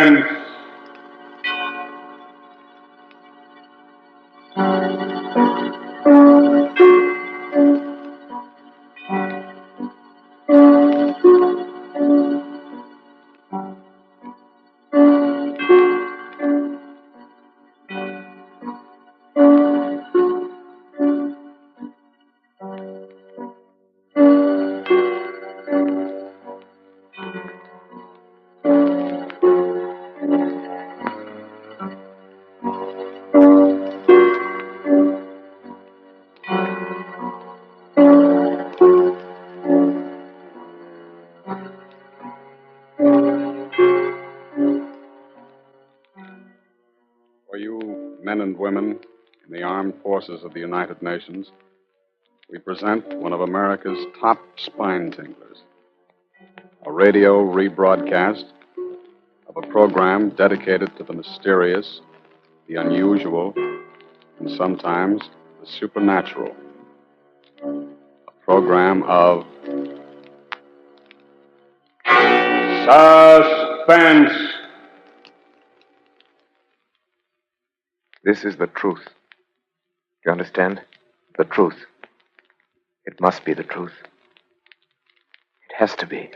Suspense. For you men and women in the armed forces of the United Nations, we present one of America's top spine tinglers, a radio rebroadcast of a program dedicated to the mysterious, the unusual, and sometimes the supernatural. A program of Suspense. This is the truth. You understand? The truth. It must be the truth. It has to be.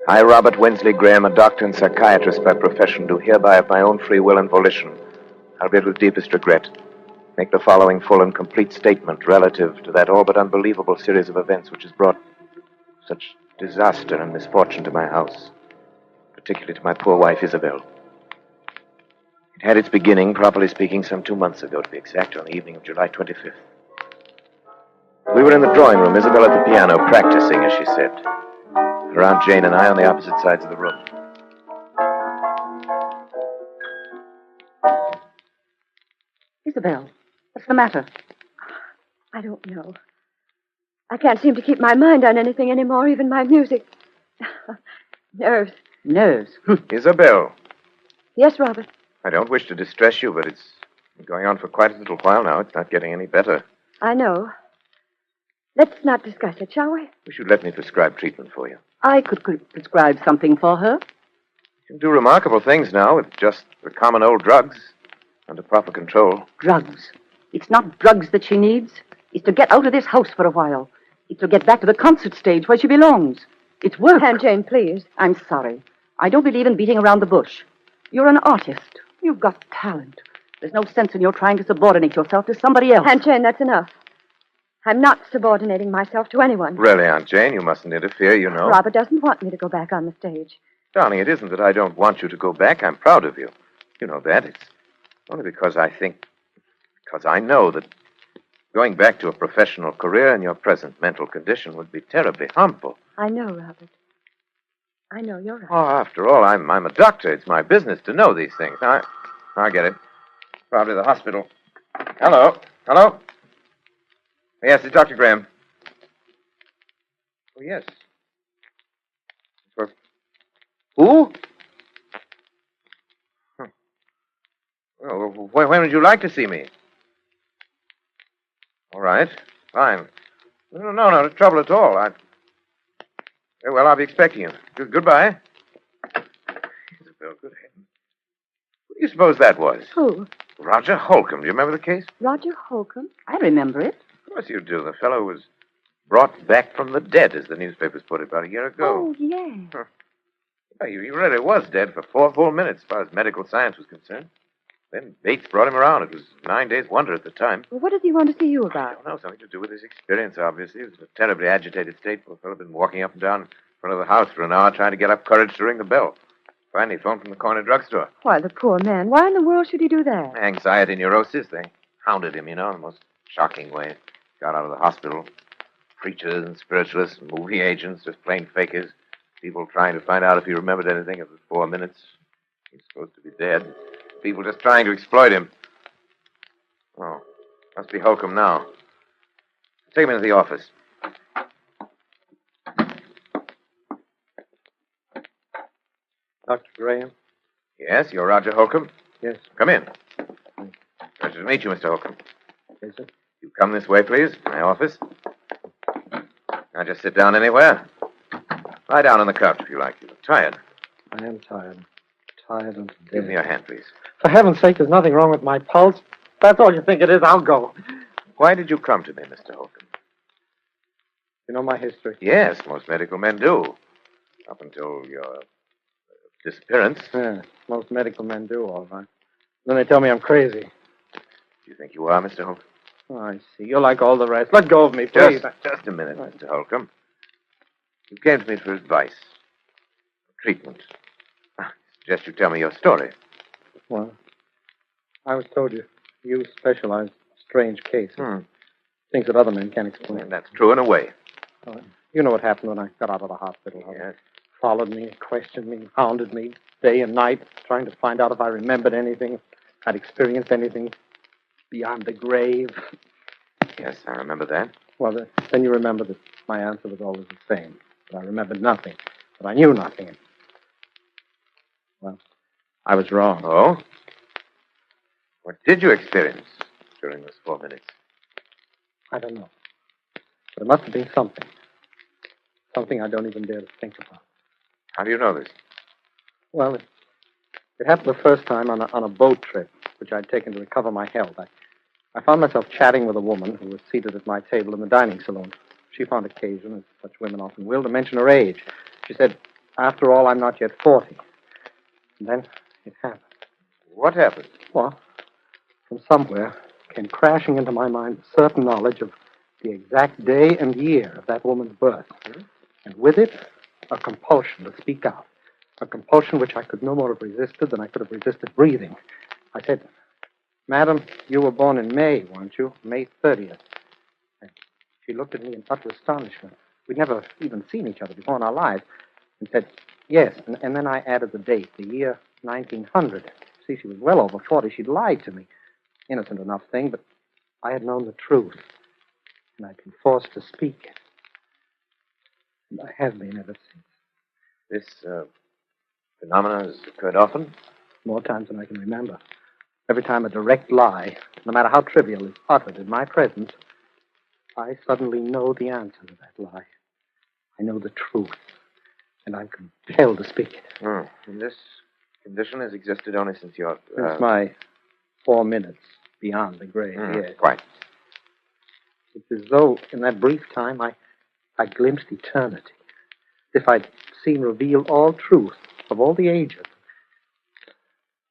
I, Robert Winsley Graham, a doctor and psychiatrist by profession, do hereby of my own free will and volition, albeit with deepest regret, make the following full and complete statement relative to that all but unbelievable series of events which has brought such disaster and misfortune to my house, particularly to my poor wife, Isabel. It had its beginning, properly speaking, some 2 months ago, to be exact, on the evening of July 25th. We were in the drawing room, Isabel at the piano, practicing, as she said. Her Aunt Jane and I on the opposite sides of the room. Isabel, what's the matter? I don't know. I can't seem to keep my mind on anything anymore, even my music. Nerves. Nerves. Isabel, Yes, Robert. I don't wish to distress you, but it's been going on for quite a little while now. It's not getting any better. I know. Let's not discuss it, shall we? You should let me prescribe treatment for you. I could prescribe something for her. You can do remarkable things now with just the common old drugs under proper control. Drugs. It's not drugs that she needs. It's to get out of this house for a while. It's to get back to the concert stage where she belongs. It's work. Aunt Jane, please. I'm sorry. I don't believe in beating around the bush. You're an artist. You've got talent. There's no sense in your trying to subordinate yourself to somebody else. Aunt Jane, that's enough. I'm not subordinating myself to anyone. Really, Aunt Jane, you mustn't interfere, you know. Robert doesn't want me to go back on the stage. Darling, it isn't that I don't want you to go back. I'm proud of you. You know that. It's only because I know that going back to a professional career in your present mental condition would be terribly harmful. I know, Robert. I know, you're right. Oh, after all, I'm a doctor. It's my business to know these things. Now, I get it. Probably the hospital. Hello? Hello? Yes, it's Dr. Graham. Oh, yes. Who? Huh. Well, when would you like to see me? All right. Fine. No trouble at all. Well, I'll be expecting you. Goodbye. Isabel, good heavens. Who do you suppose that was? Who? Roger Holcomb. Do you remember the case? Roger Holcomb? I remember it. Of course you do. The fellow was brought back from the dead, as the newspapers put it, about a year ago. Oh, yes. Huh. Yeah, he really was dead for 4 full minutes, as far as medical science was concerned. Then Bates brought him around. It was a 9 days wonder at the time. Well, what does he want to see you I about? don't know. Something to do with his experience, obviously. He was in a terribly agitated state. The fellow had been walking up and down in front of the house for an hour trying to get up courage to ring the bell. Finally phoned from the corner drugstore. Why, the poor man. Why in the world should he do that? Anxiety, neurosis. They hounded him, in the most shocking way. Got out of the hospital. Preachers and spiritualists and movie agents, just plain fakers. People trying to find out if he remembered anything of the 4 minutes. He's supposed to be dead. People just trying to exploit him. Oh, must be Holcomb now. Take him into the office. Dr. Graham? Yes, you're Roger Holcomb? Yes. Come in. Pleasure to meet you, Mr. Holcomb. Yes, sir. You come this way, please. My office. Now just sit down anywhere. Lie down on the couch if you like. You look tired. I am tired. Tired and dead. Give me your hand, please. For heaven's sake, there's nothing wrong with my pulse. If that's all you think it is, I'll go. Why did you come to me, Mr. Holcomb? You know my history? Yes, most medical men do. Up until your disappearance. Yeah, most medical men do, all right. Then they tell me I'm crazy. Do you think you are, Mr. Holcomb? Oh, I see. You're like all the rest. Let go of me, please. Just a minute, Mr. Holcomb. You came to me for advice. Treatment. I suggest you tell me your story. Well, I was told you specialize in strange cases. Things that other men can't explain. And that's true in a way. You know what happened when I got out of the hospital. Yes. Followed me, questioned me, hounded me day and night, trying to find out if I remembered anything, if I'd experienced anything beyond the grave. Yes, I remember that. Well, then you remember that my answer was always the same. That I remembered nothing. That I knew nothing. Well, I was wrong. Oh? What did you experience during those 4 minutes? I don't know. But it must have been something. Something I don't even dare to think about. How do you know this? Well, it happened the first time on a boat trip, which I'd taken to recover my health. I found myself chatting with a woman who was seated at my table in the dining saloon. She found occasion, as such women often will, to mention her age. She said, "After all, I'm not yet 40. And then it happened. What happened? Well, from somewhere came crashing into my mind a certain knowledge of the exact day and year of that woman's birth. And with it, a compulsion to speak out. A compulsion which I could no more have resisted than I could have resisted breathing. I said, "Madam, you were born in May, weren't you? May 30th. And she looked at me in utter astonishment. We'd never even seen each other before in our lives. And said, "Yes." And then I added the date, the year 1900. See, she was well over 40. She'd lied to me. Innocent enough thing, but I had known the truth. And I'd been forced to speak it. And I have been ever since. This phenomenon has occurred often? More times than I can remember. Every time a direct lie, no matter how trivial, is uttered in my presence, I suddenly know the answer to that lie. I know the truth, and I'm compelled to speak it. And this condition has existed only since your... Since my 4 minutes beyond the grave, yes. Quite. It's as though, in that brief time, I glimpsed eternity. As if I'd seen revealed all truth of all the ages.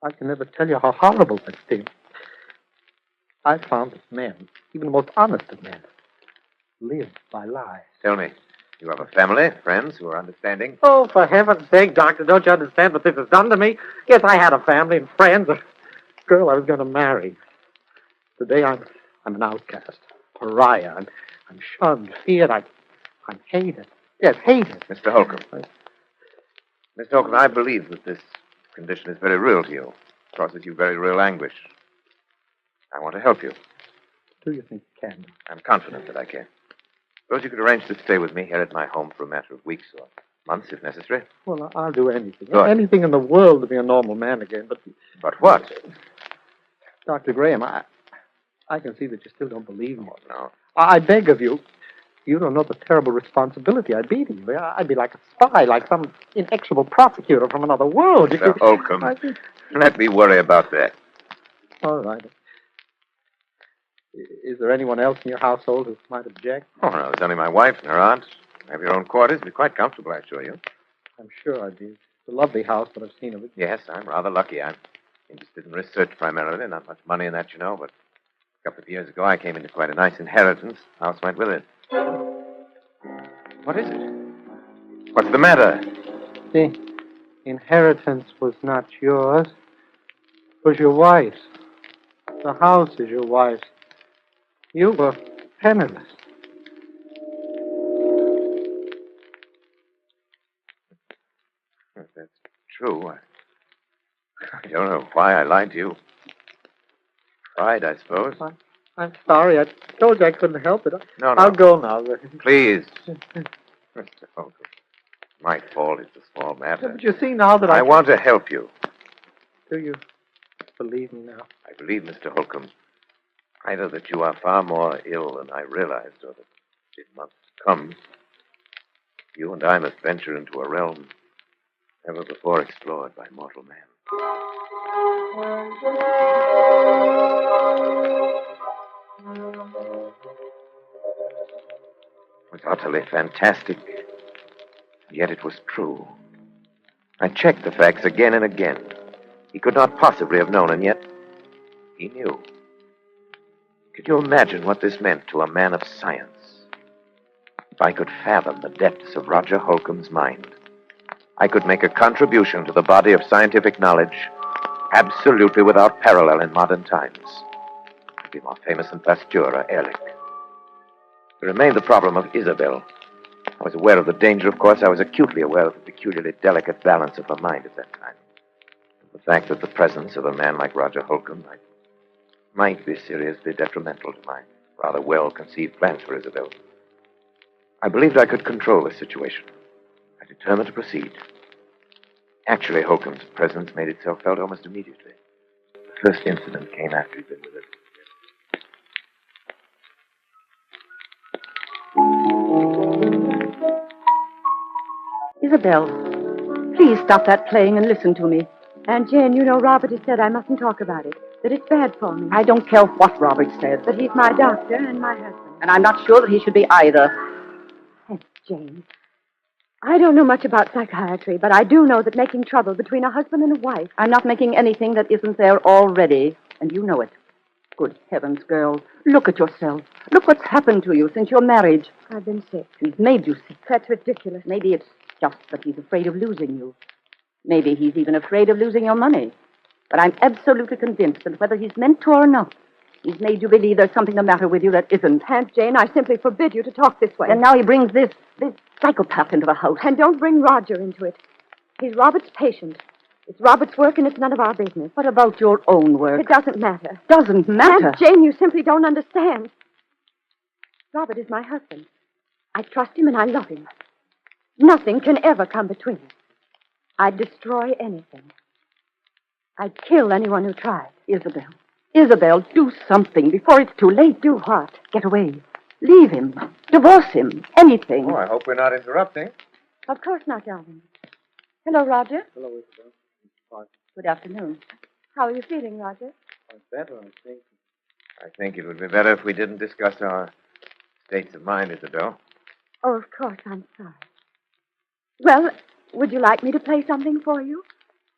I can never tell you how horrible that seems. I found that men, even the most honest of men, live by lies. Tell me, you have a family, friends who are understanding? Oh, for heaven's sake, Doctor, don't you understand what this has done to me? Yes, I had a family and friends, a girl I was going to marry. Today I'm an outcast, pariah. I'm shunned, feared. I'm hated. Yes, hated. Mr. Holcomb. Mr. Holcomb, I believe that this condition is very real to you. It causes you very real anguish. I want to help you. Do you think you can? I'm confident that I can. Suppose you could arrange to stay with me here at my home for a matter of weeks or months, if necessary. Well, I'll do anything. Good. Anything in the world to be a normal man again, but... But what? Dr. Graham, I can see that you still don't believe me. Oh, no. I beg of you. You don't know the terrible responsibility I'd be to you. I'd be like a spy, like some inexorable prosecutor from another world. Mr. Holcomb, let me worry about that. All right. Is there anyone else in your household who might object? Oh, no, it's only my wife and her aunt. Have your own quarters. Be quite comfortable, I assure you. I'm sure I'd be. It's a lovely house, but I've seen of it. Yes, I'm rather lucky. I'm interested in research primarily. Not much money in that, you know, but a couple of years ago I came into quite a nice inheritance. House went with it. What is it? What's the matter? The inheritance was not yours. It was your wife's. The house is your wife's. You were penniless. If that's true, I don't know why I lied to you. Pride, I suppose. I'm sorry. I told you I couldn't help it. No. I'll go now. Please. Mr. Holcomb, my fault. It's a small matter. But you see now that I want to help you. Do you believe me now? I believe, Mr. Holcomb, either that you are far more ill than I realized, or that it must come You and I must venture into a realm never before explored by mortal man. It was utterly fantastic, and yet it was true. I checked the facts again and again. He could not possibly have known, and yet he knew. Could you imagine what this meant to a man of science? If I could fathom the depths of Roger Holcomb's mind, I could make a contribution to the body of scientific knowledge absolutely without parallel in modern times. I'd be more famous than Pasteur or Ehrlich. There remained the problem of Isabel. I was aware of the danger, of course. I was acutely aware of the peculiarly delicate balance of her mind at that time. The fact that the presence of a man like Roger Holcomb might be seriously detrimental to my rather well-conceived plans for Isabel. I believed I could control the situation. I determined to proceed. Actually, Holcomb's presence made itself felt almost immediately. The first incident came after he'd been with us. Isabel, please stop that playing and listen to me. Aunt Jane, you know Robert has said I mustn't talk about it, that it's bad for me. I don't care what Robert says. But he's my doctor and my husband. And I'm not sure that he should be either. Aunt Jane, I don't know much about psychiatry, but I do know that making trouble between a husband and a wife... I'm not making anything that isn't there already, and you know it. Good heavens, girl. Look at yourself. Look what's happened to you since your marriage. I've been sick. He's made you sick. That's ridiculous. Maybe it's just that he's afraid of losing you. Maybe he's even afraid of losing your money. But I'm absolutely convinced that whether he's meant to or not, he's made you believe there's something the matter with you that isn't. Aunt Jane, I simply forbid you to talk this way. And now he brings this psychopath into the house. And don't bring Roger into it. He's Robert's patient. It's Robert's work and it's none of our business. What about your own work? It doesn't matter. Doesn't matter? Aunt Jane, you simply don't understand. Robert is my husband. I trust him and I love him. Nothing can ever come between us. I'd destroy anything. I'd kill anyone who tried. Isabel, do something before it's too late. Do what? Get away. Leave him. Divorce him. Anything. Oh, I hope we're not interrupting. Of course not, darling. Hello, Roger. Hello, Isabel. Fine. Good afternoon. How are you feeling, Roger? I'm better, I think. I think it would be better if we didn't discuss our states of mind, Isabel. Oh, of course, I'm sorry. Well, would you like me to play something for you?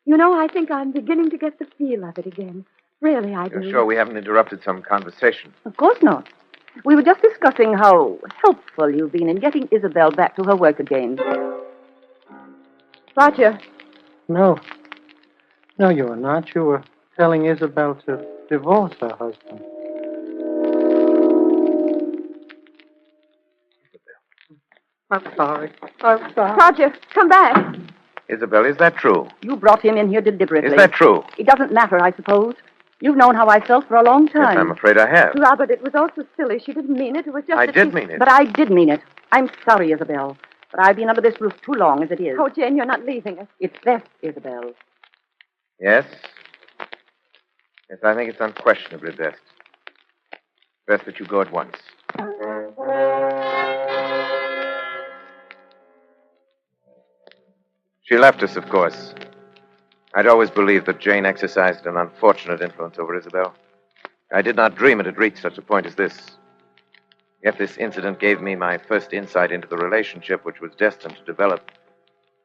You know, I think I'm beginning to get the feel of it again. Really, I do. You're sure we haven't interrupted some conversation? Of course not. We were just discussing how helpful you've been in getting Isabel back to her work again. Roger. No. No, you were not. You were telling Isabel to divorce her husband. I'm sorry. I'm sorry. Roger, come back. Isabel, is that true? You brought him in here deliberately. Is that true? It doesn't matter, I suppose. You've known how I felt for a long time. Yes, I'm afraid I have. Robert, it was also silly. She didn't mean it. It was just I that did she... mean it. But I did mean it. I'm sorry, Isabel. But I've been under this roof too long as it is. Oh, Jane, you're not leaving us. It's best, Isabel. Yes? Yes, I think it's unquestionably best. Best that you go at once. She left us, of course. I'd always believed that Jane exercised an unfortunate influence over Isabel. I did not dream it had reached such a point as this. Yet this incident gave me my first insight into the relationship which was destined to develop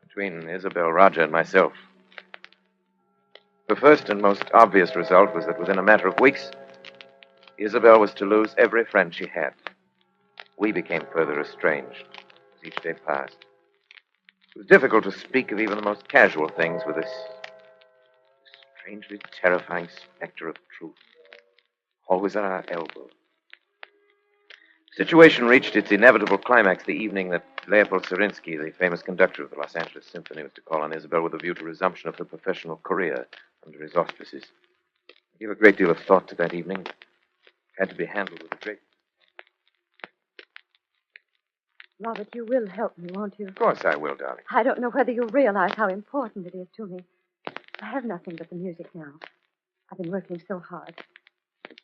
between Isabel, Roger, and myself. The first and most obvious result was that within a matter of weeks, Isabel was to lose every friend she had. We became further estranged as each day passed. It was difficult to speak of even the most casual things with this strangely terrifying specter of truth, always at our elbow. The situation reached its inevitable climax the evening that Leopold Sarinsky, the famous conductor of the Los Angeles Symphony, was to call on Isabel with a view to resumption of her professional career under his auspices. I gave a great deal of thought to that evening. It had to be handled with a great... Robert, you will help me, won't you? Of course I will, darling. I don't know whether you realize how important it is to me. I have nothing but the music now. I've been working so hard.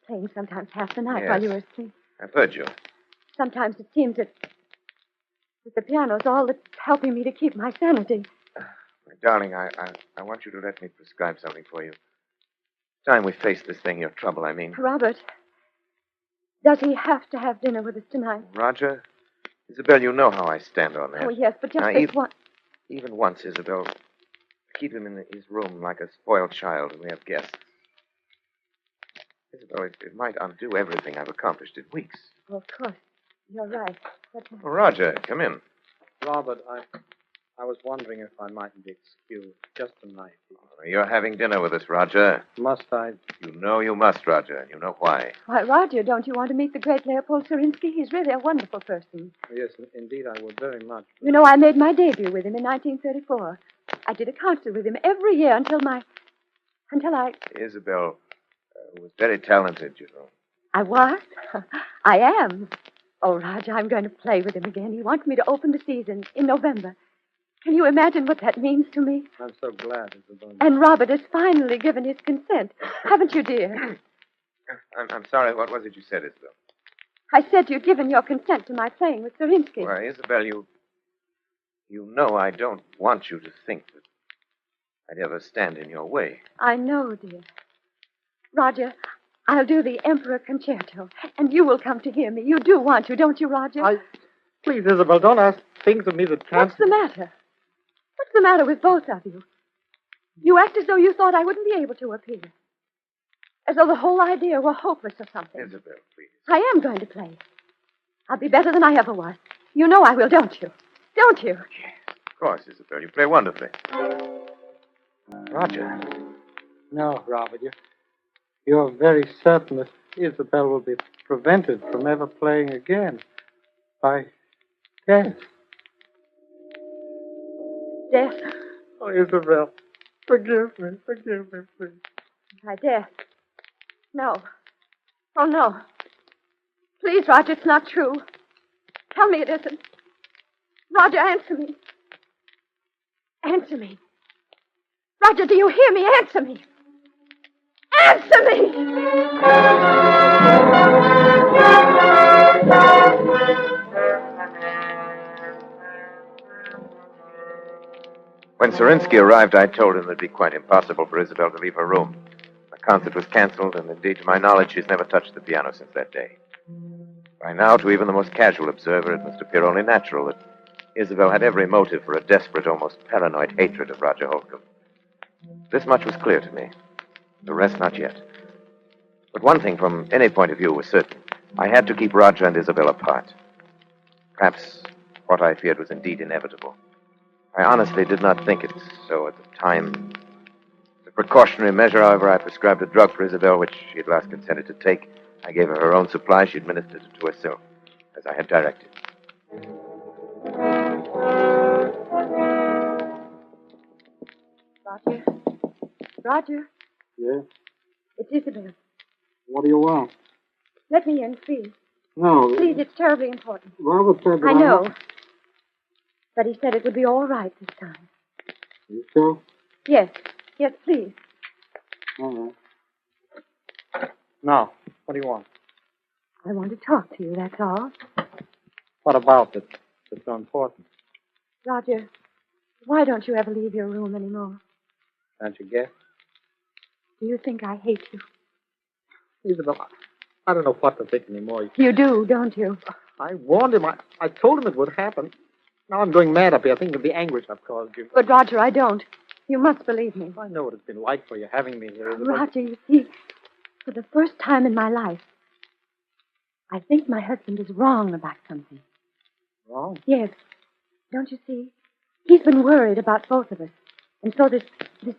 Playing sometimes half the night Yes. while you were asleep. I've heard you. Sometimes it seems that But the piano's all that's helping me to keep my sanity. My darling, I want you to let me prescribe something for you. Time we face this thing, your trouble, I mean. Robert, does he have to have dinner with us tonight? Roger? Isabel, you know how I stand on that. Oh, yes, but just Now, this one. Even once, Isabel. Keep him in his room like a spoiled child when we have guests. Isabel, it might undo everything I've accomplished in weeks. Oh, of course. You're right. But Oh, Roger, come in. Robert, I was wondering if I mightn't be excused just tonight. You're having dinner with us, Roger. Must I? You know you must, Roger, and you know why. why, Roger, don't you want to meet the great Leopold Surinsky? He's really a wonderful person. Yes, indeed, I would very much. You know, I made my debut with him in 1934. I did a concert with him every year until I... Isabel was very talented, you know. I was? I am. Oh, Roger, I'm going to play with him again. He wants me to open the season in November. Can you imagine what that means to me? I'm so glad, Isabel. And Robert has finally given his consent. Haven't you, dear? I'm sorry, what was it you said, Isabel? I said you'd given your consent to my playing with Surinsky. Why, Isabel, you know I don't want you to think that I'd ever stand in your way. I know, dear. Roger, I'll do the Emperor Concerto, and you will come to hear me. You do want to, don't you, Roger? Please, Isabel, don't ask things of me that can't... What's the matter? What's the matter with both of you? You act as though you thought I wouldn't be able to appear. As though the whole idea were hopeless or something. Isabel, please. I am going to play. I'll be better than I ever was. You know I will, don't you? Don't you? Of course, Isabel. You play wonderfully. Roger. No, Robert, you're very certain that Isabel will be prevented from ever playing again by death. Death? Oh, Isabel, forgive me, please. By death? No. Oh, no. Please, Roger, it's not true. Tell me it isn't. Roger, answer me. Answer me. Roger, do you hear me? Answer me. Answer me! When Surinsky arrived, I told him it would be quite impossible for Isabel to leave her room. The concert was canceled, and indeed, to my knowledge, she's never touched the piano since that day. By now, to even the most casual observer, it must appear only natural that Isabel had every motive for a desperate, almost paranoid hatred of Roger Holcomb. This much was clear to me. The rest, not yet. But one thing, from any point of view, was certain. I had to keep Roger and Isabel apart. Perhaps what I feared was indeed inevitable. I honestly did not think it so at the time. As a precautionary measure, however, I prescribed a drug for Isabel, which she at last consented to take. I gave her her own supply. She administered it to herself, as I had directed. Roger? Roger? Yes? It's Isabel. What do you want? Let me in, please. No. Please, it's terribly important. Robert said that I know. But he said it would be all right this time. You sure? Yes. Yes, please. All right. Now, what do you want? I want to talk to you, that's all. What about it? It's so important. Roger, why don't you ever leave your room anymore? Can't you guess? Do you think I hate you? Isabel, I don't know what to think anymore. You do, don't you? I warned him. I told him it would happen. Now I'm going mad up here thinking of the anguish I've caused you. But, Roger, I don't. You must believe me. I know what it's been like for you having me here, Isabel. Roger, you see, for the first time in my life, I think my husband is wrong about something. Wrong? Yes. Don't you see? He's been worried about both of us. And so this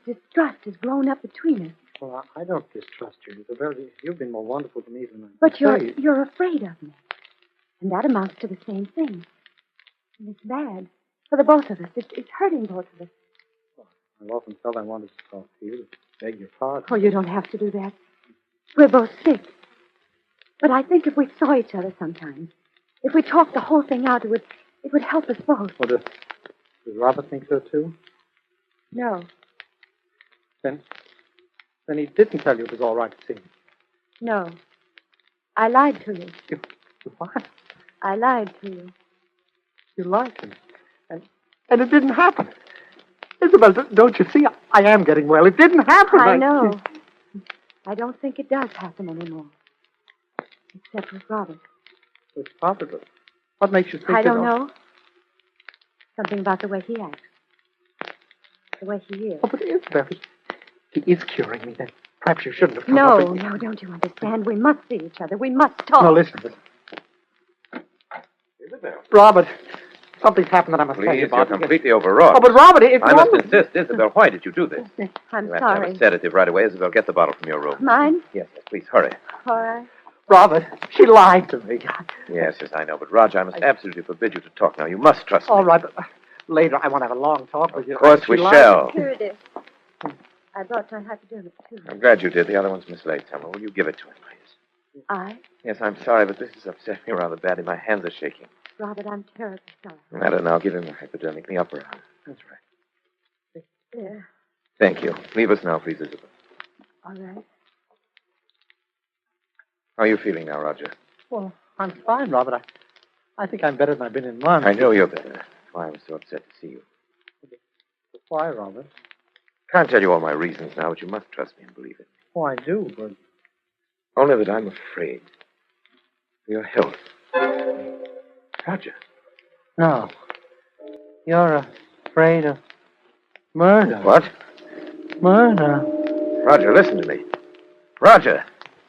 distrust has grown up between us. Well, I don't distrust you, Isabel. You've been more wonderful to me than I But can say. you're afraid of me. And that amounts to the same thing. And it's bad. For the both of us. It's hurting both of us. I've often felt I wanted to talk to you, to beg your pardon. Oh, you don't have to do that. We're both sick. But I think if we saw each other sometimes, if we talked the whole thing out, it would help us both. Well, does Robert think so, too? No. Then he didn't tell you it was all right to see me. No. I lied to you. You what? I lied to you. You lied to me. And it didn't happen. Isabel, don't you see? I am getting well. It didn't happen. I know. I don't think it does happen anymore. Except with Robert. With Robert? What makes you think I don't know. Something about the way he acts. The way he is. Oh, but Isabel, he is curing me then. Perhaps you shouldn't have come No, up no, don't you understand? We must see each other. We must talk. No, listen. Isabel. Robert, something's happened that I must tell you Please, about. you're completely overwrought. Oh, but Robert, it's I must insist. Isabel, why did you do this? I'm You have to have sorry. a sedative right away. Isabel, get the bottle from your room. Mine? Yes, please, hurry. All right. Robert, she lied to me. Yes, I know. But, Roger, I must absolutely forbid you to talk now. You must trust me. All right, but later I want to have a long talk with you. Of course we shall. Here it is. I brought my hypodermic, too. I'm glad you did. The other one's mislaid somewhere. Will you give it to him, please? I? Yes, I'm sorry, but this has upset me rather badly. My hands are shaking. Robert, I'm terribly sorry. No matter now. Give him the hypodermic, the upper arm. That's right. There. Thank you. Leave us now, please, Isabel. All right. How are you feeling now, Roger? Well, I'm fine, Robert. I think I'm better than I've been in months. I know you're better. That's why I was so upset to see you. Why, Robert? Can't tell you all my reasons now, but you must trust me and believe it. Oh, I do, but... Only that I'm afraid for your health. Roger. No. You're afraid of murder. What? Murder. Roger, listen to me. Roger!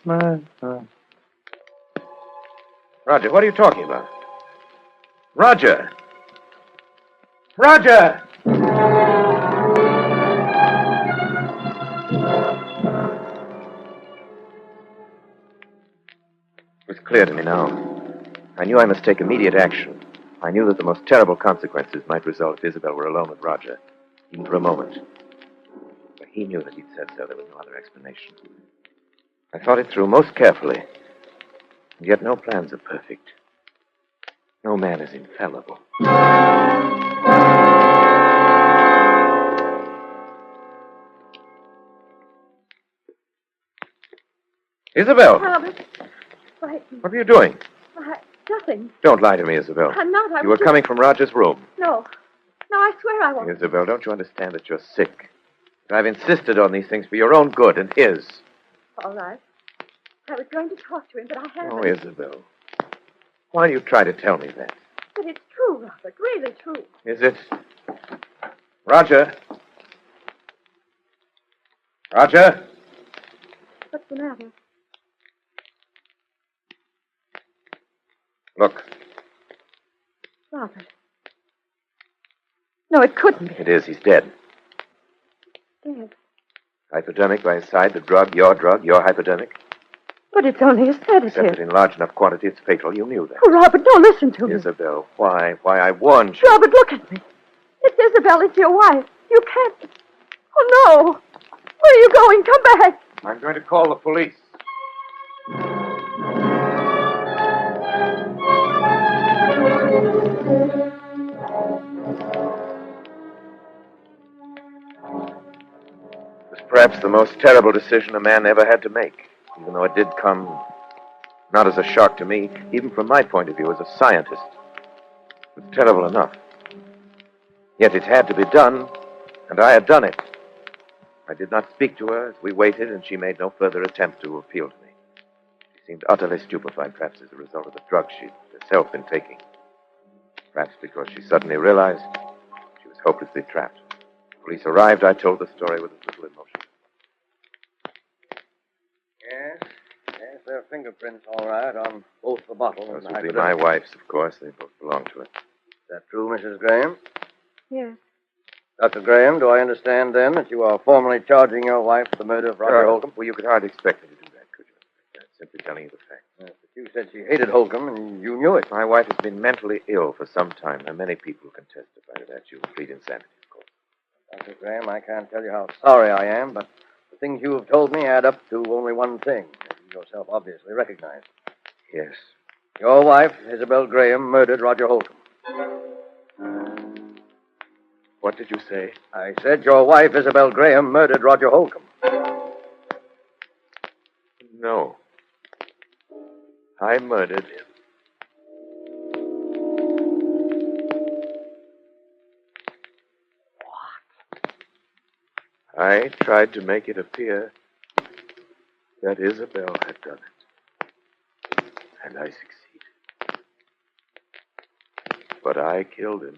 Murder. Roger, what are you talking about? Roger! Roger! It was clear to me now. I knew I must take immediate action. I knew that the most terrible consequences might result if Isabel were alone with Roger, even for a moment. But he knew that he'd said so. There was no other explanation. I thought it through most carefully. And yet no plans are perfect. No man is infallible. Isabel! Robert, frightened. What are you doing? Nothing. Don't lie to me, Isabel. I'm not. You were coming from Roger's room. No. No, I swear I won't. Isabel, don't you understand that you're sick? I've insisted on these things for your own good and his. All right. I was going to talk to him, but I haven't. Oh, Isabel. Why do you try to tell me that? But it's true, Robert. Really true. Is it? Roger? Roger? What's the matter? Look, Robert. No, it couldn't be. it is. He's dead. Dead. Hypodermic by his side, the drug, your hypodermic. But it's only a Except that sedative. in large enough quantity, it's fatal. You knew that. Oh, Robert, don't listen to me. Isabel, why? Why, I warned you. Robert, look at me. It's Isabel. It's your wife. You can't. Oh, no. Where are you going? Come back. I'm going to call the police. It was perhaps the most terrible decision a man ever had to make, even though it did come not as a shock to me, even from my point of view as a scientist. It was terrible enough. Yet it had to be done, and I had done it. I did not speak to her as we waited, and she made no further attempt to appeal to me. She seemed utterly stupefied, perhaps as a result of the drug she'd herself been taking. Perhaps because she suddenly realized she was hopelessly trapped. Police arrived. I told the story with as little emotion. Yes, there are fingerprints, all right, on both the bottle and Those the would be hypodermic. my wife's, of course. They both belong to her. Is that true, Mrs. Graham? Yes. Dr. Graham, do I understand, then, that you are formally charging your wife with the murder of Roger Holcomb? Well, you could hardly expect me to do that, could you? I'm simply telling you the facts. Yes, but you said she hated Holcomb, and you knew it. My wife has been mentally ill for some time. There are many people who can testify to that. You will plead insanity, of course. Dr. Graham, I can't tell you how sorry I am, but the things you have told me add up to only one thing, as you yourself obviously recognize. Yes. Your wife, Isabel Graham, murdered Roger Holcomb. What did you say? I said your wife, Isabel Graham, murdered Roger Holcomb. No. I murdered him. I tried to make it appear that Isabel had done it. And I succeeded. But I killed him.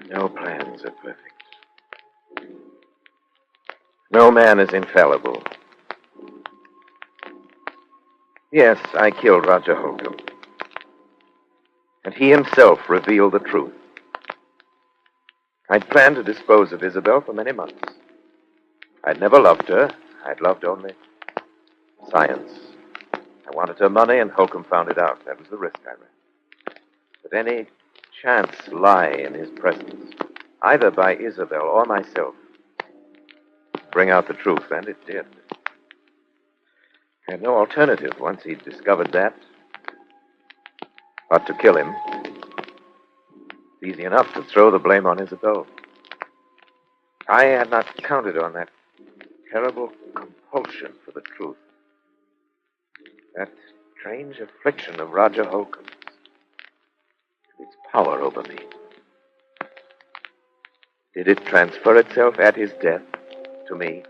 No plans are perfect. No man is infallible. Yes, I killed Roger Holcomb. And he himself revealed the truth. I'd planned to dispose of Isabel for many months. I'd never loved her. I'd loved only science. I wanted her money, and Holcomb found it out. That was the risk I ran. But any chance lie in his presence, either by Isabel or myself, bring out the truth, and it did. I had no alternative once he'd discovered that but to kill him. It's easy enough to throw the blame on Isabel. I had not counted on that terrible compulsion for the truth. That strange affliction of Roger Holcomb's. Its power over me. Did it transfer itself at his death to me?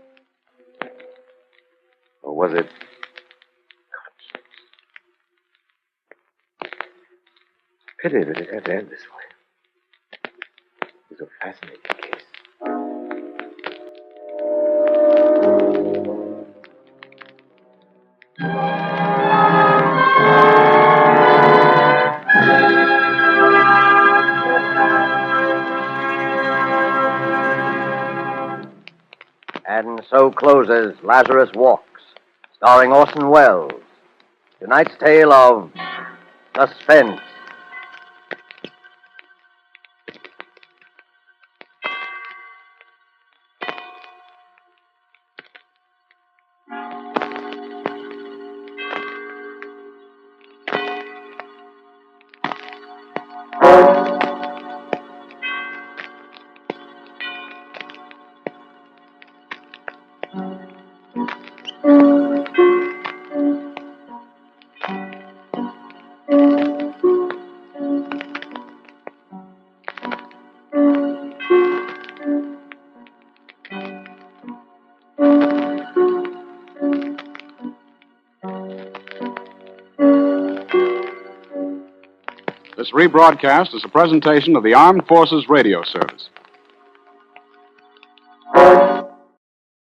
Or was it conscience? Pity that it had to end this way. It was a fascinating case. And so closes Lazarus Walks, starring Orson Welles. Tonight's tale of Suspense. This rebroadcast is a presentation of the Armed Forces Radio Service.